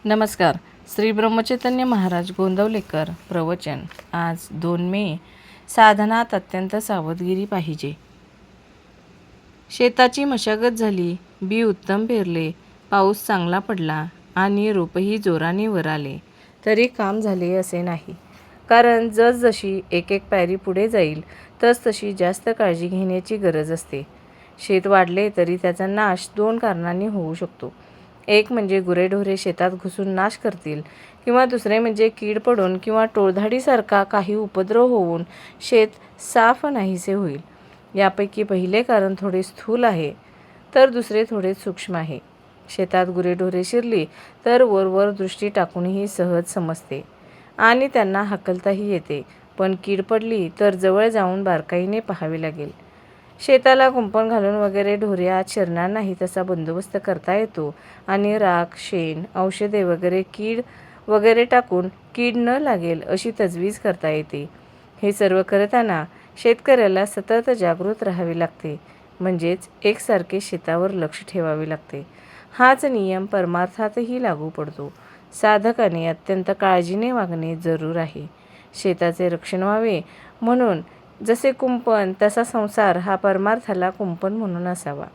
नमस्कार. श्री ब्रह्मचैतन्य महाराज गोंदवलेकर प्रवचन. आज 2 मे. साधनात अत्यंत सावधगिरी पाहिजे. शेताची मशागत झाली, बी उत्तम पेरले, पाऊस चांगला पडला आणि रोपही जोराने वर आले, तरी काम झाले असे नाही. कारण जसजशी एक पायरी पुढे जाईल तसतशी जास्त काळजी घेण्याची गरज असते. शेत वाढले तरी त्याचा नाश 2 कारणांनी होऊ शकतो. एक म्हणजे गुरेढोरे शेतात घुसून नाश करतील, किंवा दुसरे म्हणजे कीड पडून किंवा टोळधाडीसारखा काही उपद्रव होऊन शेत साफ नाहीसे होईल. यापैकी पहिले कारण थोडे स्थूल आहे, तर दुसरे थोडे सूक्ष्म आहे. शेतात गुरेढोरे शिरली तर वरवर दृष्टी टाकूनही सहज समजते आणि त्यांना हाकलताही येते, पण कीड पडली तर जवळ जाऊन बारकाईने पाहावे लागेल. शेताला कुंपण घालून वगैरे ढोरे आत शिरणार नाही तसा बंदोबस्त करता येतो आणि राख, शेण, औषधे वगैरे कीड वगैरे टाकून कीड न लागेल अशी तजवीज करता येते. हे सर्व करताना शेतकऱ्याला सतत जागृत राहावे लागते, म्हणजेच एकसारखे शेतावर लक्ष ठेवावे लागते. हाच नियम परमार्थातही लागू पडतो. साधकाने अत्यंत काळजीने वागणे जरूर आहे. शेताचे रक्षण व्हावे म्हणून जसे कुंपण तसा संसार हा परमार्थाला कुंपण म्हणून असावा.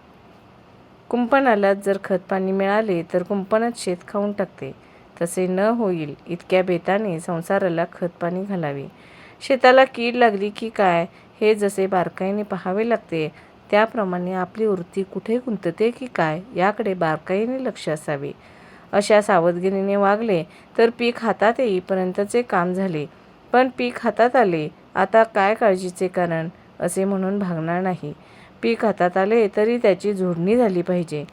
कुंपणाला जर खतपाणी मिळाले तर कुंपणच शेत खाऊन टाकते. तसे न होईल इतक्या बेताने संसाराला खतपाणी घालावे. शेताला कीड लागली की काय हे जसे बारकाईने पाहावे लागते, त्याप्रमाणे आपली वृत्ती कुठे गुंतते की काय याकडे बारकाईने लक्ष असावे. अशा सावधगिरीने वागले तर पीक हातात येईपर्यंतचे काम झाले. पण पीक हातात आले, आता काय काळजीचे कारण असे म्हणून भागणार नाही. पीक हातात आले तरी त्याची झोडणी झाली पाहिजे.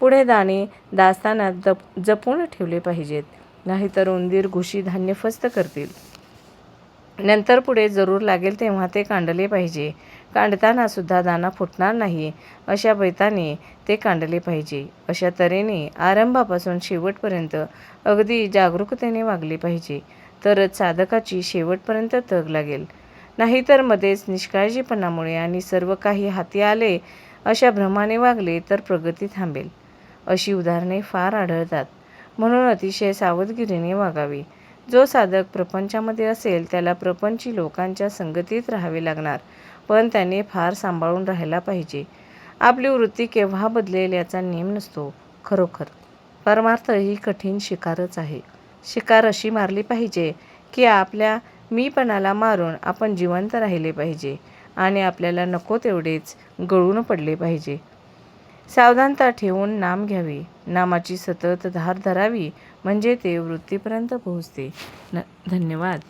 पुढे दाणे दास्तानात जपून ठेवले पाहिजेत, नाहीतर उंदीर घुशी धान्य फस्त करतील. नंतर पुढे जरूर लागेल तेव्हा ते कांडले पाहिजे. कांडताना सुद्धा दाणा फुटणार नाही अशा बेताने ते कांडले पाहिजे. अशा तऱ्हेने आरंभापासून शेवटपर्यंत अगदी जागरूकतेने वागले पाहिजे, तरच साधकाची शेवटपर्यंत तग लागेल. नाहीतर मध्येच निष्काळजीपणामुळे आणि सर्व काही हाती आले अशा भ्रमाने वागले तर प्रगती थांबेल. अशी उदाहरणे फार आढळतात. म्हणून अतिशय सावधगिरीने वागावे. जो साधक प्रपंचामध्ये असेल त्याला प्रपंची लोकांच्या संगतीत राहावे लागणार, पण त्याने फार सांभाळून राहायला पाहिजे. आपली वृत्ती केव्हा बदलेल याचा नेम नसतो. खरोखर परमार्थ ही कठीण शिकारच आहे. शिकार अशी मारली पाहिजे की आपल्या मीपणाला मारून आपण जिवंत राहिले पाहिजे आणि आपल्याला नको तेवढेच गळून पडले पाहिजे. सावधानता ठेवून नाम घ्यावे. नामाची सतत धार धरावी, म्हणजे ते वृत्तीपर्यंत पोहोचते. धन्यवाद.